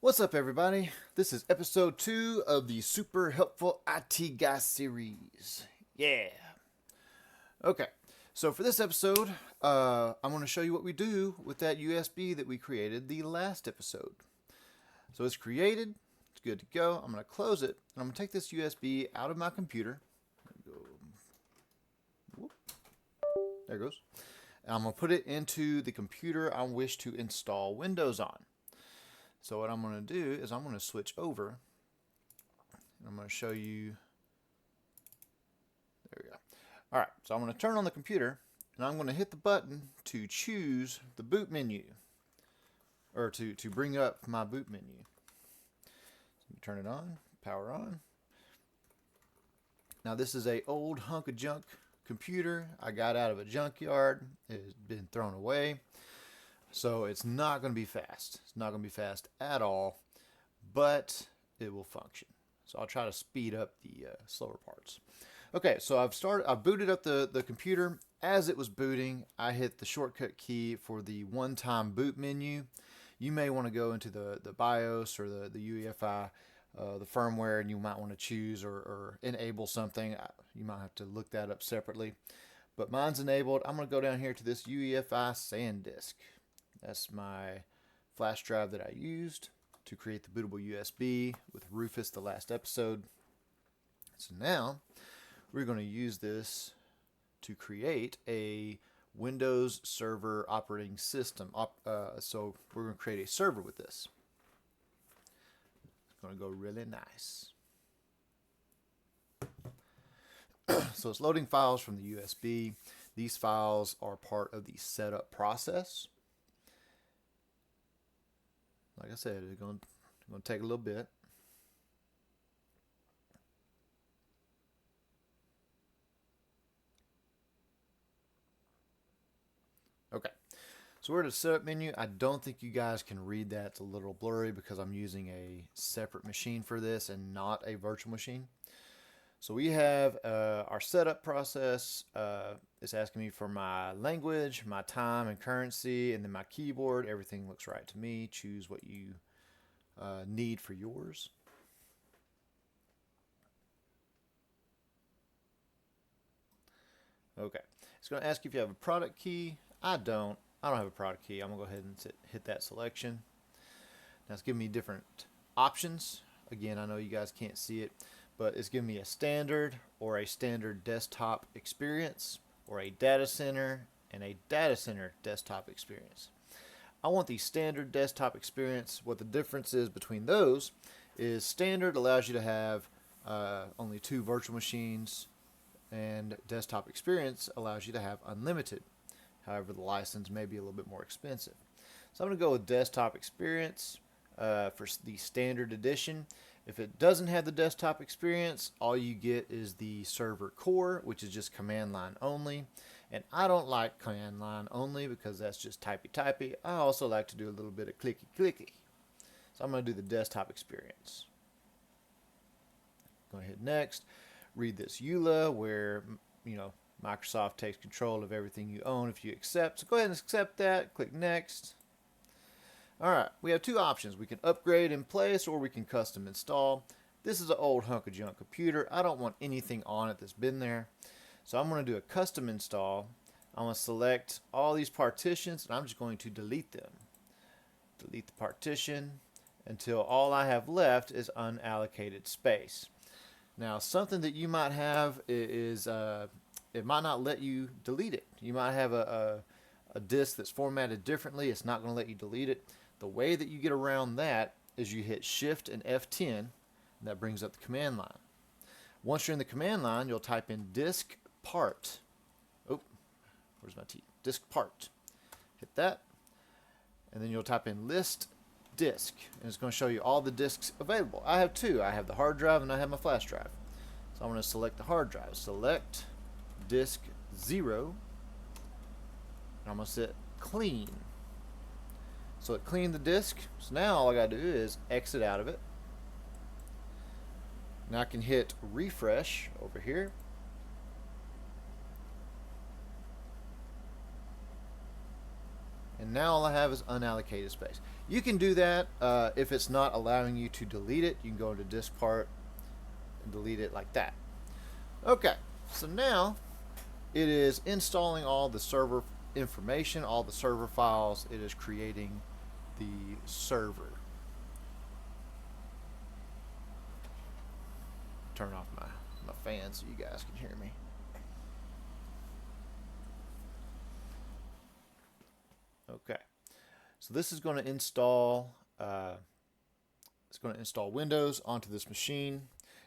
What's up, everybody? This is episode 2 of the Super Helpful IT Guy series. Yeah. Okay, so for this episode, I'm going to show you what we do with that USB that we created the last episode. So it's created, it's good to go. I'm going to close it, and I'm going to take this USB out of my computer. There it goes. And I'm going to put it into the computer I wish to install Windows on. So what I'm going to do is I'm going to switch over, and I'm going to show you. There we go. All right, so I'm going to turn on the computer, and I'm going to hit the button to choose the boot menu, or to bring up my boot menu. So turn it on, power on. Now this is a old hunk of junk computer I got out of a junkyard. It has been thrown away. So it's not going to be fast. It's not going to be fast at all, but it will function. So I'll try to speed up the slower parts. Okay, so I've booted up the computer. As it was booting, I hit the shortcut key for the one-time boot menu. You may want to go into the BIOS or the UEFI, the firmware, and you might want to choose or enable something. You might have to look that up separately. But mine's enabled. I'm going to go down here to this UEFI SanDisk. That's my flash drive that I used to create the bootable USB with Rufus the last episode. So now we're going to use this to create a Windows Server operating system. So we're going to create a server with this. It's going to go really nice. So it's loading files from the USB. These files are part of the setup process. Like I said, it's going to take a little bit. Okay, so we're at the setup menu. I don't think you guys can read that. It's a little blurry because I'm using a separate machine for this and not a virtual machine. So we have our setup process. It's asking me for my language, my time and currency, and then my keyboard. Everything looks right to me. Choose what you need for yours. Okay, it's going to ask you if you have a product key. I don't have a product key. I'm going to go ahead and hit that selection. Now it's giving me different options. Again, I know you guys can't see it, but it's giving me a standard or a standard desktop experience or a data center and a data center desktop experience. I want the standard desktop experience. What the difference is between those is standard allows you to have only 2 virtual machines, and desktop experience allows you to have unlimited. However, the license may be a little bit more expensive. So I'm going to go with desktop experience for the standard edition. If it doesn't have the desktop experience, all you get is the server core, which is just command line only. And I don't like command line only because that's just typey. I also like to do a little bit of clicky. So I'm going to do the desktop experience. Go ahead next. Read this EULA where, Microsoft takes control of everything you own if you accept. So go ahead and accept that. Click next. Alright, we have 2 options. We can upgrade in place or we can custom install. This is an old hunk of junk computer. I don't want anything on it that's been there. So I'm going to do a custom install. I'm going to select all these partitions and I'm just going to delete them. Delete the partition until all I have left is unallocated space. Now something that you might have is it might not let you delete it. You might have a disk that's formatted differently. It's not going to let you delete it. The way that you get around that is you hit Shift and F10, and that brings up the command line. Once you're in the command line, you'll type in disk part. Oh, where's my T? Disk part. Hit that, and then you'll type in list disk, and it's going to show you all the disks available. I have 2. I have the hard drive and I have my flash drive. So I'm going to select the hard drive. Select disk 0, and I'm going to set clean. So it cleaned the disk. So now all I got to do is exit out of it. Now I can hit refresh over here. And And now all I have is unallocated space. You can do that if it's not allowing you to delete it. You can go into disk part and delete it like that. Okay, so now it is installing all the server information, all the server files. It is creating the server. Turn off my fan so you guys can hear me. Okay, so this is going to install Windows onto this machine.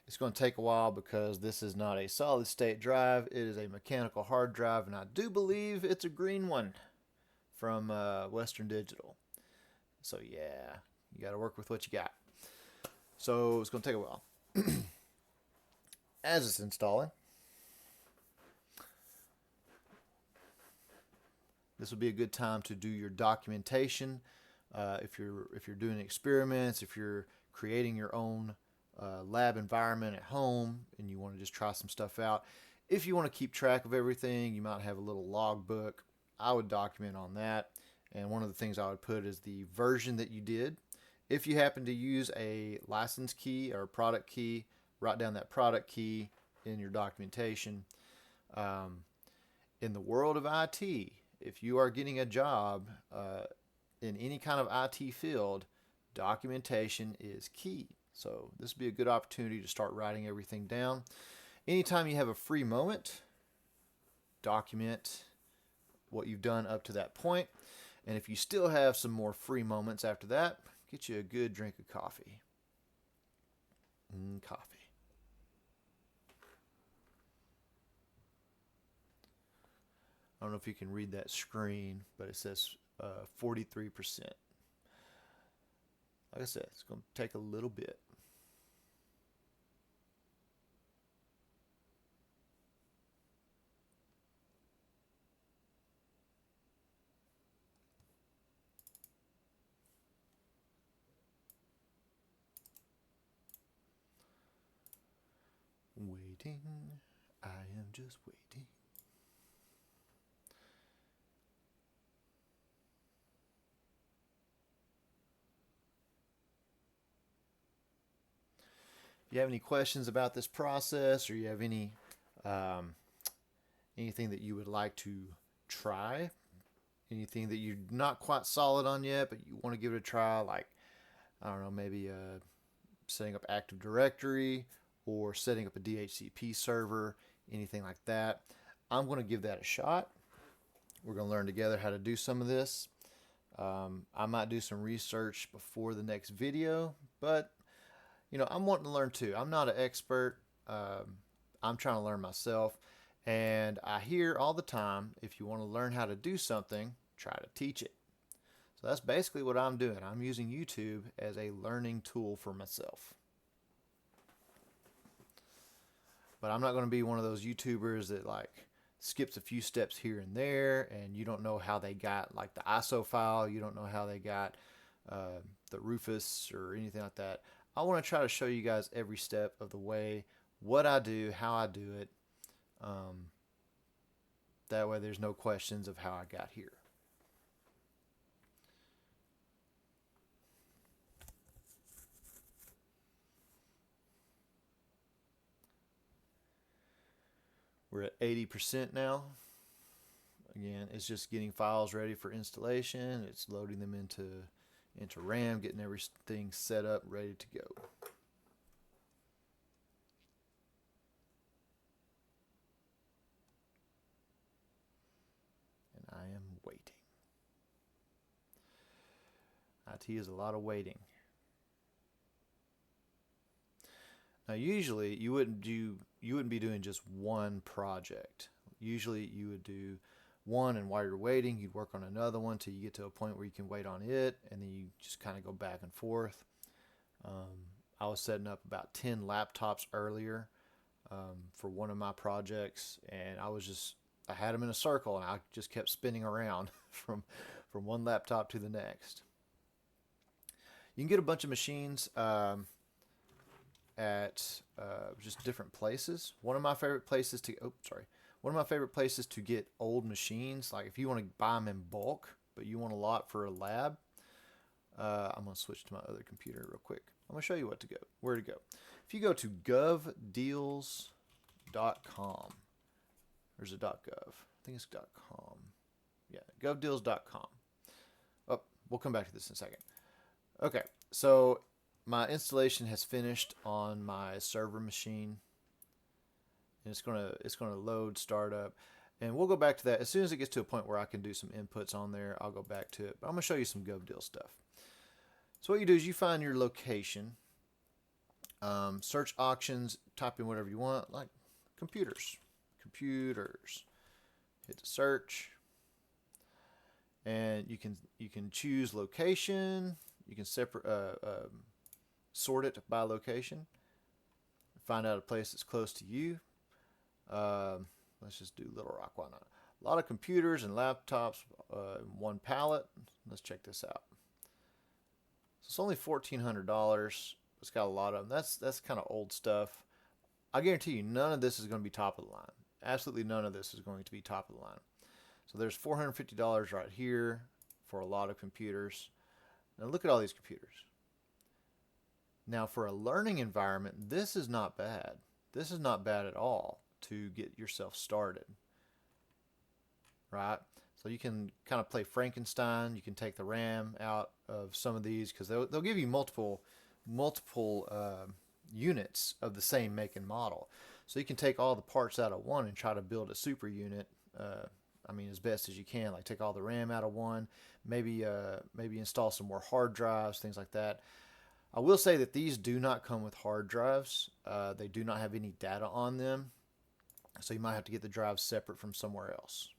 It's going to take a while because this is not a solid state drive. It is a mechanical hard drive, and I do believe it's a green one from Western Digital. So yeah, you got to work with what you got. So it's going to take a while. As it's installing, this would be a good time to do your documentation. If you're doing experiments, if you're creating your own lab environment at home and you want to just try some stuff out. If you want to keep track of everything, you might have a little logbook. I would document on that. And one of the things I would put is the version that you did. If you happen to use a license key or a product key, write down that product key in your documentation. In the world of IT, if you are getting a job in any kind of IT field, documentation is key. So this would be a good opportunity to start writing everything down. Anytime you have a free moment, document what you've done up to that point. And if you still have some more free moments after that, get you a good drink of coffee. Coffee. I don't know if you can read that screen, but it says 43%. Like I said, it's going to take a little bit. Waiting, I am just waiting. If you have any questions about this process, or you have any anything that you would like to try, anything that you're not quite solid on yet, but you want to give it a try, like, I don't know, maybe setting up Active Directory or setting up a DHCP server, anything like that, I'm going to give that a shot. We're going to learn together how to do some of this. I might do some research before the next video, but you know, I'm wanting to learn too. I'm not an expert. I'm trying to learn myself. And I hear all the time, if you want to learn how to do something, try to teach it. So that's basically what I'm doing. I'm using YouTube as a learning tool for myself. But I'm not going to be one of those YouTubers that like skips a few steps here and there, and you don't know how they got like the ISO file. You don't know how they got the Rufus or anything like that. I want to try to show you guys every step of the way, what I do, how I do it. That way there's no questions of how I got here. We're at 80% now. Again, it's just getting files ready for installation. It's loading them into RAM, getting everything set up, ready to go. And I am waiting. IT is a lot of waiting. Now, usually you wouldn't be doing just one project. Usually you would do one, and while you're waiting, you'd work on another one till you get to a point where you can wait on it, and then you just kind of go back and forth. I was setting up about 10 laptops earlier for one of my projects, and I had them in a circle, and I just kept spinning around from one laptop to the next. You can get a bunch of machines at just different places. One of my favorite places to get old machines, like if you want to buy them in bulk, but you want a lot for a lab, I'm going to switch to my other computer real quick. I'm going to show you where to go. If you go to govdeals.com, there's a .gov. I think it's .com. Yeah, govdeals.com. Oh, we'll come back to this in a second. Okay, so my installation has finished on my server machine, and it's gonna load startup, and we'll go back to that as soon as it gets to a point where I can do some inputs on there. I'll go back to it, but I'm gonna show you some GovDeals stuff. So what you do is you find your location, search auctions, type in whatever you want, like computers, hit the search, and you can choose location. You can sort it by location. Find out a place that's close to you. Let's just do Little Rock. Why not? A lot of computers and laptops, one pallet. Let's check this out. So it's only $1,400. It's got a lot of them. That's kind of old stuff. I guarantee you, none of this is going to be top of the line. Absolutely none of this is going to be top of the line. So there's $450 right here for a lot of computers. Now look at all these computers. Now for a learning environment, this is not bad. This is not bad at all to get yourself started. Right? So you can kind of play Frankenstein. You can take the RAM out of some of these because they'll give you multiple units of the same make and model. So you can take all the parts out of one and try to build a super unit. I mean, as best as you can. Like take all the RAM out of one, maybe install some more hard drives, things like that. I will say that these do not come with hard drives. They do not have any data on them, so you might have to get the drives separate from somewhere else.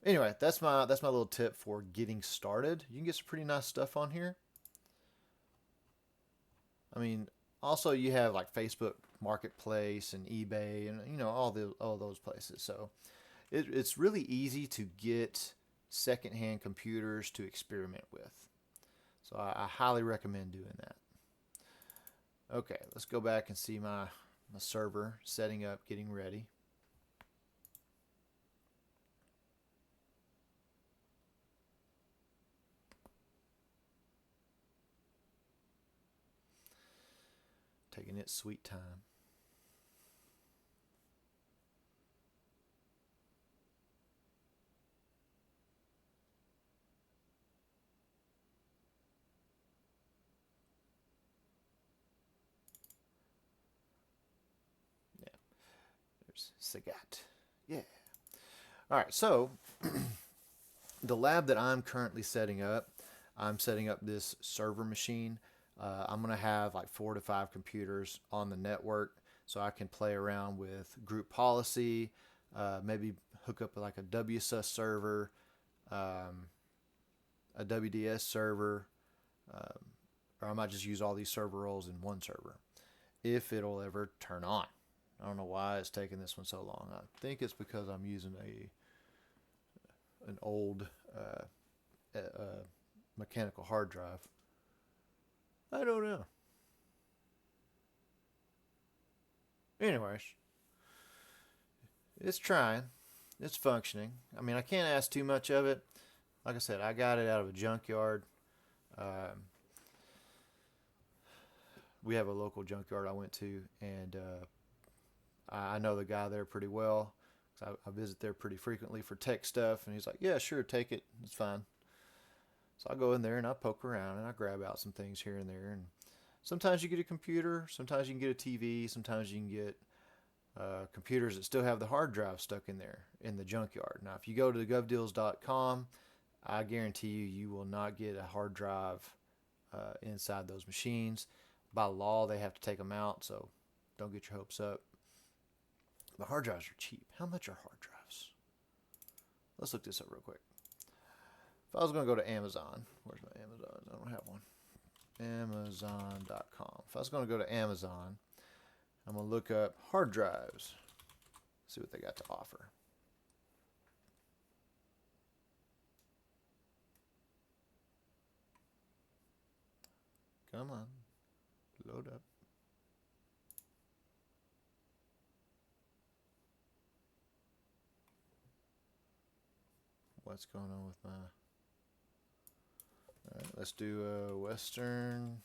Anyway, that's my little tip for getting started. You can get some pretty nice stuff on here. I mean, also you have like Facebook Marketplace and eBay and all those places. So it's really easy to get secondhand computers to experiment with. So I highly recommend doing that. Okay, let's go back and see my server setting up, getting ready. Taking its sweet time. Yeah, there's Sagat. Yeah. All right, so the lab that I'm currently setting up, I'm setting up this server machine. I'm going to have like 4 to 5 computers on the network so I can play around with group policy, maybe hook up like a WSUS server, a WDS server, or I might just use all these server roles in one server if it'll ever turn on. I don't know why it's taking this one so long. I think it's because I'm using an old mechanical hard drive. I don't know. Anyways, it's trying. It's functioning. I mean, I can't ask too much of it. Like I said, I got it out of a junkyard. We have a local junkyard I went to, and I know the guy there pretty well. I visit there pretty frequently for tech stuff, and he's like, "Yeah, sure, take it. It's fine." So I go in there and I poke around and I grab out some things here and there. And sometimes you get a computer, sometimes you can get a TV, sometimes you can get computers that still have the hard drive stuck in there in the junkyard. Now, if you go to govdeals.com, I guarantee you will not get a hard drive inside those machines. By law, they have to take them out, so don't get your hopes up. The hard drives are cheap. How much are hard drives? Let's look this up real quick. If I was going to go to Amazon, where's my Amazon? I don't have one. Amazon.com. If I was going to go to Amazon, I'm going to look up hard drives, see what they got to offer. Come on, load up. what's going on with my... All right, let's do Western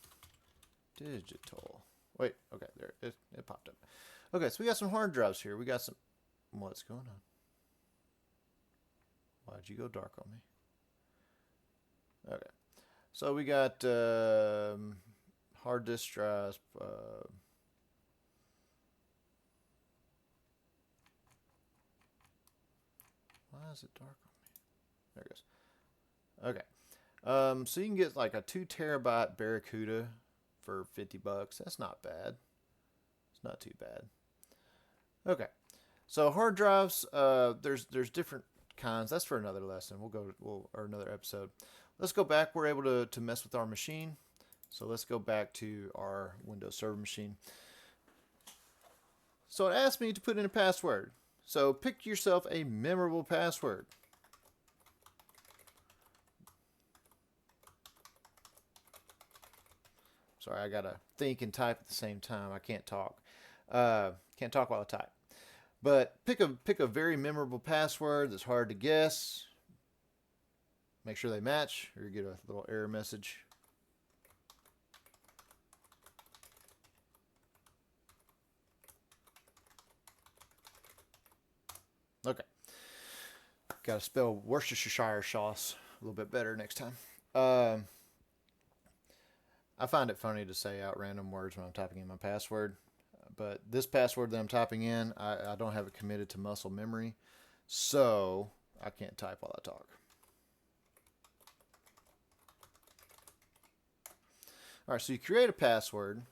Digital. Wait, okay, there, it popped up. Okay, so we got some hard drives here. We got some... What's going on? Why'd you go dark on me? Okay, so we got hard disk drives. Why is it dark on me? There it goes. Okay. So you can get like a 2 terabyte Barracuda for $50. That's not bad. It's not too bad. Okay. So hard drives, there's different kinds. That's for another lesson. Or another episode. Let's go back. We're able to mess with our machine. So let's go back to our Windows Server machine. So it asked me to put in a password. So pick yourself a memorable password. Sorry, I gotta think and type at the same time. I can't talk. Can't talk while I type. But pick a very memorable password that's hard to guess. Make sure they match, or you get a little error message. Okay. Got to spell Worcestershire sauce a little bit better next time. I find it funny to say out random words when I'm typing in my password. But this password that I'm typing in, I don't have it committed to muscle memory. So I can't type while I talk. All right, so you create a password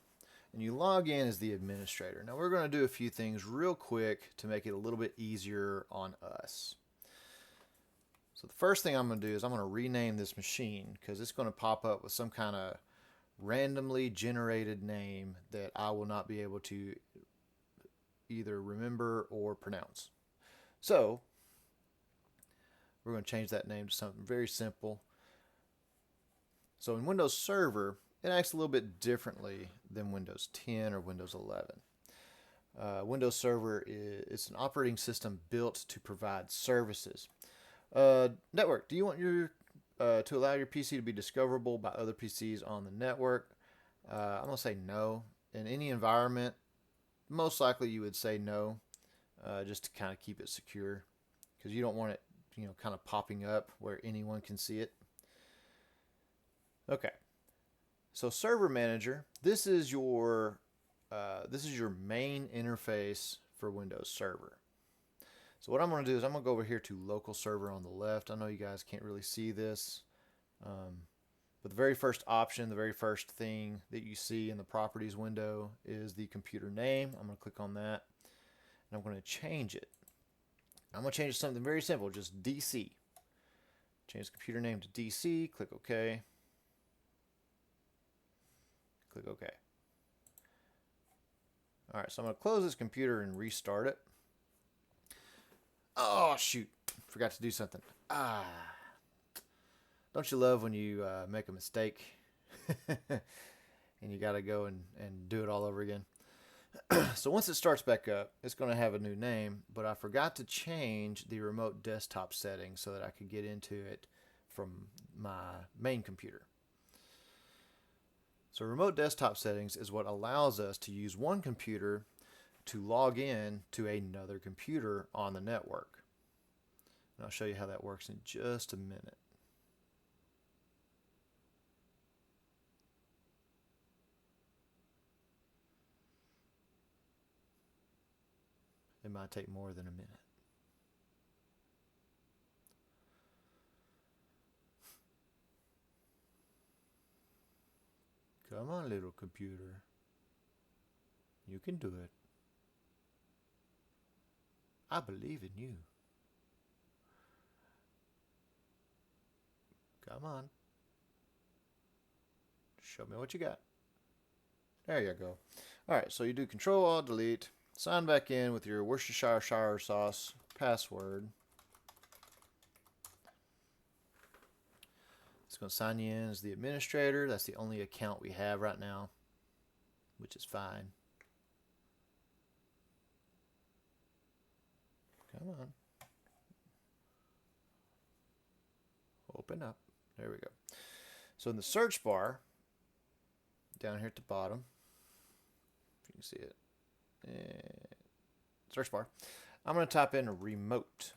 and you log in as the administrator. Now we're going to do a few things real quick to make it a little bit easier on us. So the first thing I'm going to do is I'm going to rename this machine because it's going to pop up with some kind of randomly generated name that I will not be able to either remember or pronounce. So we're going to change that name to something very simple. So in Windows Server, it acts a little bit differently than Windows 10 or Windows 11. Windows Server is an operating system built to provide services. Network, do you want your to allow your PC to be discoverable by other PCs on the network? I'm going to say no. In any environment, most likely you would say no, just to kind of keep it secure, because you don't want it, kind of popping up where anyone can see it. Okay. So Server Manager, this is your main interface for Windows Server. So what I'm going to do is I'm going to go over here to Local Server on the left. I know you guys can't really see this, but the very first option, the very first thing that you see in the Properties window is the computer name. I'm going to click on that, and I'm going to change it. I'm going to change it to something very simple, just DC. Change the computer name to DC, click OK. Click OK. All right, so I'm going to close this computer and restart it. Oh, shoot. Forgot to do something. Don't you love when you make a mistake and you got to go and do it all over again? So once it starts back up, it's going to have a new name, but I forgot to change the remote desktop settings so that I could get into it from my main computer. So remote desktop settings is what allows us to use one computer to log in to another computer on the network. And I'll show you how that works in just a minute. It might take more than a minute. Come on, little computer. You can do it. I believe in you. Come on. Show me what you got. There you go. All right, so you do Control-Alt-Delete. Sign back in with your Worcestershire sauce password. It's going to sign you in as the administrator. That's the only account we have right now, which is fine. Come on. Open up. There we go. So in the search bar, down here at the bottom, if you can see it, search bar, I'm going to type in remote.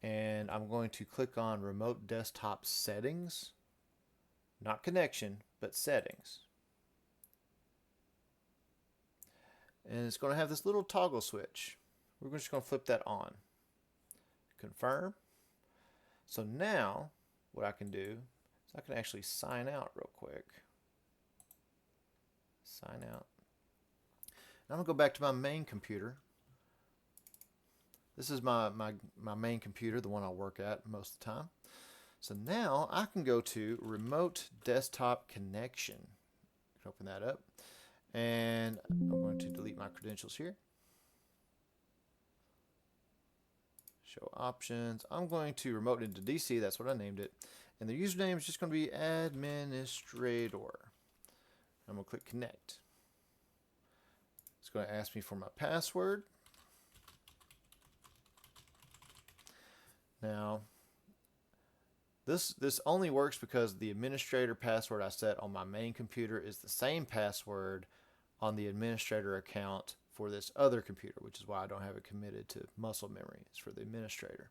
And I'm going to click on remote desktop settings, not connection, but settings. And it's going to have this little toggle switch. We're just going to flip that on. Confirm. So now what I can do is I can actually sign out real quick. Sign out. Now I'm going to go back to my main computer. This is my main computer, the one I work at most of the time. So now I can go to remote desktop connection. Open that up. And I'm going to delete my credentials here. Show options. I'm going to remote into DC. That's what I named it. And the username is just going to be administrator. I'm going to click connect. It's going to ask me for my password. Now, this only works because the administrator password I set on my main computer is the same password on the administrator account for this other computer, which is why I don't have it committed to muscle memory. It's for the administrator.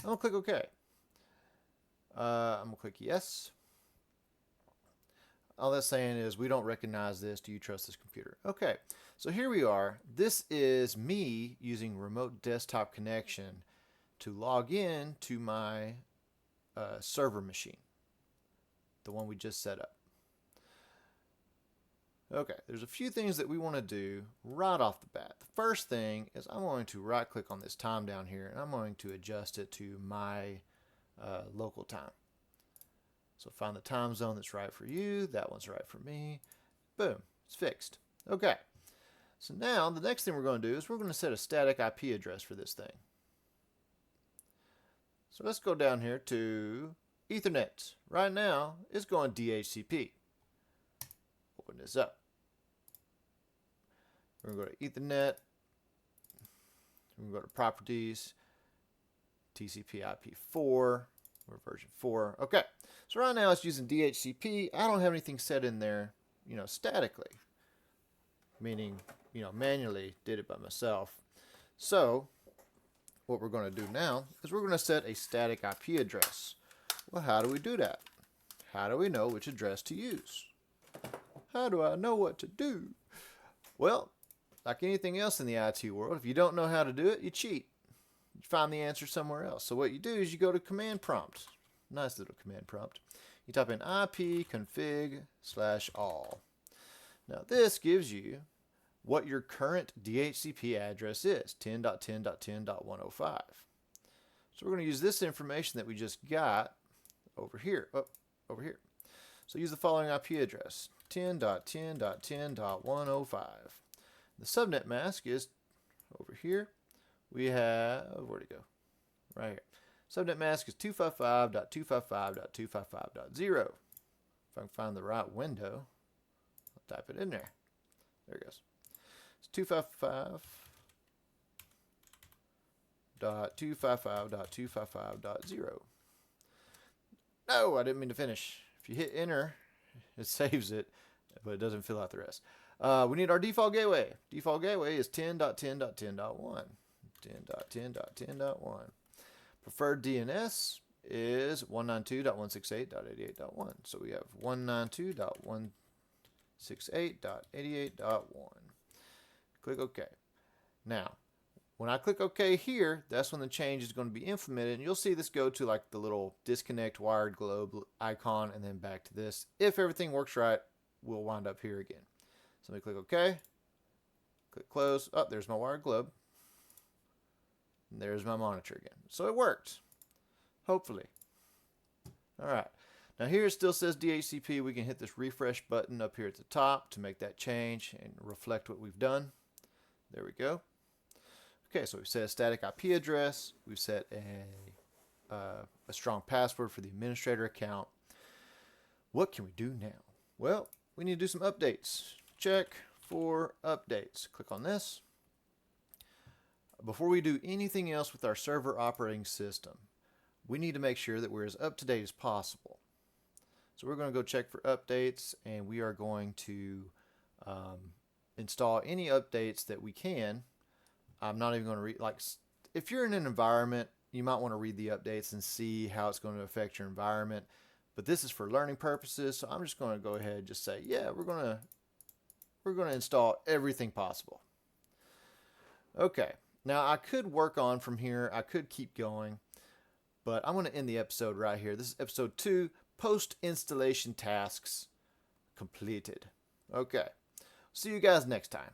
I'm going to click OK. I'm going to click yes. All that's saying is we don't recognize this. Do you trust this computer? Okay, so here we are. This is me using remote desktop connection to log in to my server machine, the one we just set up. Okay, there's a few things that we want to do right off the bat. The first thing is I'm going to right click on this time down here and I'm going to adjust it to my local time. So find the time zone that's right for you. That one's right for me. Boom, it's fixed. Okay, so now the next thing we're going to do is we're going to set a static IP address for this thing. So let's go down here to Ethernet. Right now, it's going DHCP. Open this up. We're going to go to Ethernet. We're going to go to Properties, TCP IP4. We're version 4. Okay, so right now it's using DHCP. I don't have anything set in there, statically. Meaning, manually did it by myself. So what we're going to do now is we're going to set a static IP address. Well, how do we do that? How do we know which address to use? How do I know what to do? Well, like anything else in the IT world, if you don't know how to do it, you cheat. You find the answer somewhere else. So what you do is you go to command prompt. Nice little command prompt. You type in ipconfig/all. Now this gives you what your current DHCP address is, 10.10.10.105. So we're going to use this information that we just got over here. Over here. So use the following IP address, 10.10.10.105. The subnet mask is over here. We have, where'd it go? Right here. Subnet mask is 255.255.255.0. If I can find the right window, I'll type it in there. There it goes. It's 255.255.255.0. No, I didn't mean to finish. If you hit enter, it saves it, but it doesn't fill out the rest. We need our default gateway. Default gateway is 10.10.10.1. 10.10.10.1. Preferred DNS is 192.168.88.1. So we have 192.168.88.1. Click OK. Now, when I click OK here, that's when the change is going to be implemented. And you'll see this go to like the little disconnect wired globe icon and then back to this. If everything works right, we'll wind up here again. So let me click OK. Click close. Oh, there's my wired globe. And there's my monitor again. So it worked. Hopefully. All right. Now here it still says DHCP. We can hit this refresh button up here at the top to make that change and reflect what we've done. There we go. Okay, so we've set a static IP address. We've set a strong password for the administrator account. What can we do now? Well, we need to do some updates. Check for updates. Click on this. Before we do anything else with our server operating system, we need to make sure that we're as up to date as possible. So we're going to go check for updates, and we are going to install any updates that we can. I'm not even going to read, like, if you're in an environment, you might want to read the updates and see how it's going to affect your environment. But this is for learning purposes, so I'm just going to go ahead and just say, yeah, we're going to install everything possible. Okay, now I could work on from here. I could keep going, but I'm going to end the episode right here. This is episode 2, post-installation tasks completed. Okay, see you guys next time.